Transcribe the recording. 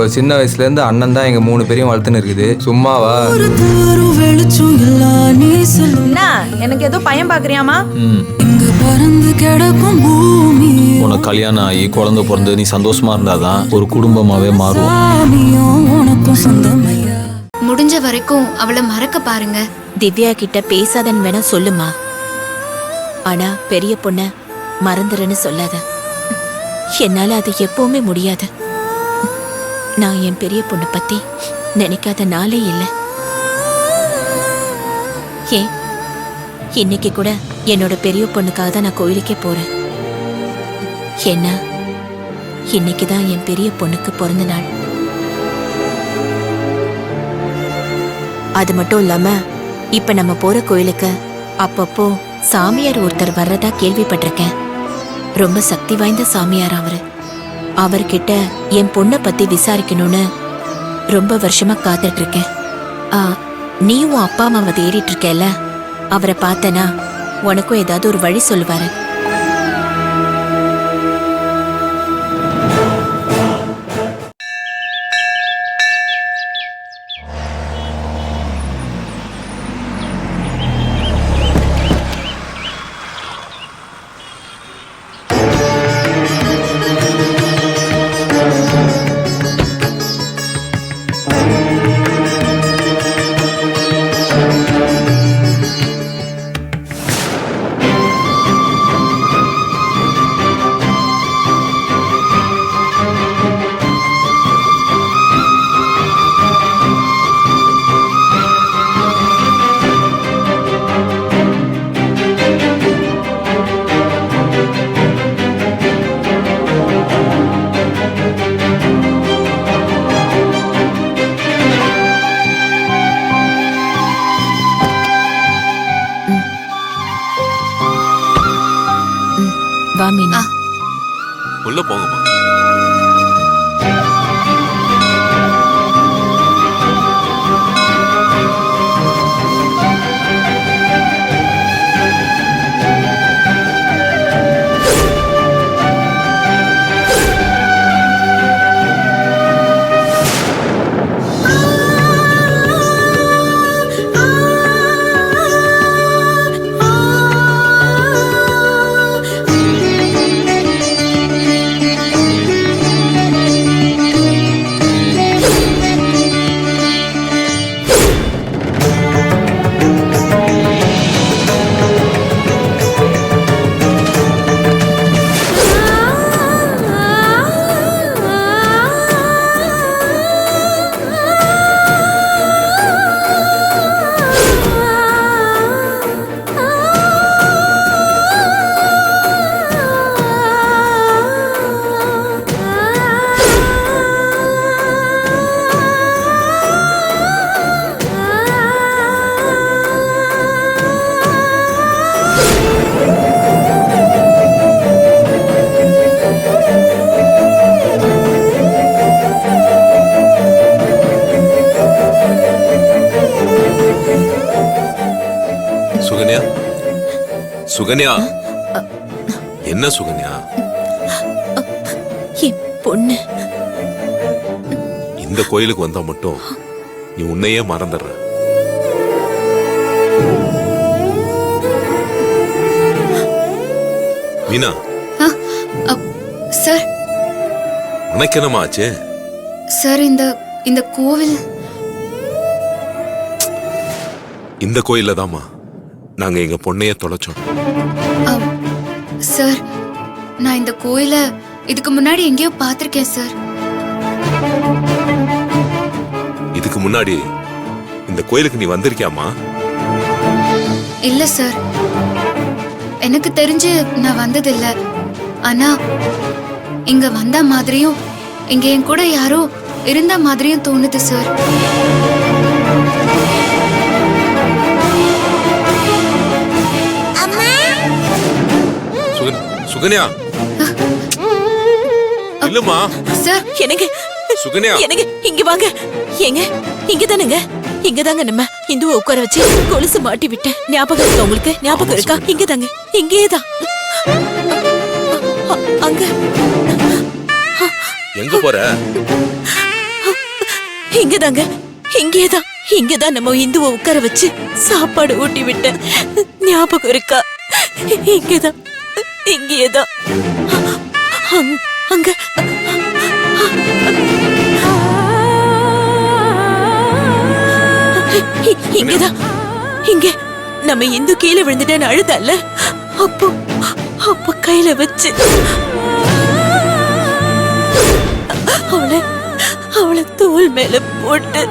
அவ்வளோ சின்ன வயசுலேருந்து அண்ணன் தான் எங்கள் 3 பேரையும் வளர்த்துன்னு இருக்குது. சும்மாவா? எனக்கு ஏதோ பையன் பாக்குறியாமா? உனக்கு கல்யாணம் ஆகி குழந்தை பிறந்து நீ சந்தோஷமா இருந்தாதான் ஒரு குடும்பமாவே மாறும். முடிஞ்ச வரைக்கும் அவளை மறக்க பாருங்க. திவ்யா கிட்ட பேசாதன்னு வேணா சொல்லுமா, ஆனா பெரிய பொண்ண மறந்துறன்னு சொல்லாத. என்னால அது எப்பவுமே முடியாது. நான் என் பெரிய பொண்ணு பத்தி நினைக்காத நாளே இல்லை. ஏன் இன்னைக்கு கூட என்னோட பெரிய பொண்ணுக்காக தான் நான் கோயிலுக்கே போறேன். என்ன இன்னைக்குதான் என் பெரிய பொண்ணுக்கு பிறந்த நாள். அது மட்டும் இல்லாம இப்ப நம்ம போற கோயிலுக்கு அப்பப்போ சாமியார் ஒருத்தர் வர்றதா கேள்விப்பட்டிருக்கேன். ரொம்ப சக்தி வாய்ந்த சாமியார் அவரு. அவர்கிட்ட என் பொண்ணை பத்தி விசாரிக்கணும்னு ரொம்ப வருஷமா காத்துட்டு இருக்கேன். நீயும் அப்பா அம்மாவை தேடிட்டு இருக்கல, அவரை பார்த்தனா உனக்கும் ஏதாவது ஒரு வழி சொல்லுவாரு. வா மீனா, உள்ள போங்கம்மா. சுகன்யா, சுகன்யா, என்ன சுகன்யா? என் பொண்ணு இந்த கோயிலுக்கு வந்தா மட்டும் நீ உன்னையே மறந்துடுற. மீனா. சார், உனக்கு என்னமா ஆச்சு? சார், இந்த கோவில் இந்த கோயில்ல தாமா நாங்க எங்க பொண்ணையே தொலைச்சோம். சார், நான் இந்த கோயில இதுக்கு முன்னாடி எங்கேயோ பார்த்திருக்கேன் சார். இதுக்கு முன்னாடி இந்த கோயிலுக்கு நீ வந்திருக்கியாமா? இல்ல சார், எனக்கு தெரிஞ்சு நான் வந்ததில்ல. ஆனா இங்க வந்த மாதிரியும் இங்க என் கூட யாரோ இருந்த மாதிரியும் தோணுது சார். சுகன்யா, இல்லம்மா சார். எனக்கு சுகன்யா, எனக்கு இங்க வாங்க. ஏங்க இங்கதானுங்க, இங்கதாங்க நம்ம இந்துவை உட்கார வச்சு கொலுசு மாட்டி விட்டேன். ஞாபகம் இருக்கா உங்களுக்கு? ஞாபகம் இருக்கா? இங்கதாங்க, இங்கேதான். அங்க எங்க போற? இங்கதாங்க, இங்கேதான் இங்கதான் நம்ம இந்துவை உட்கார வச்சு சாப்பாடு ஊட்டி விட்ட ஞாபகம் இருக்கா? இங்கேதான், இங்கேதான். அங்க இங்கதான், இங்க நம்ம இந்து கீழே விழுந்துட்டேன்னு அழுதல்ல, அப்போ அப்போ கையில வச்சு அவளை தோள் மேல போட்டு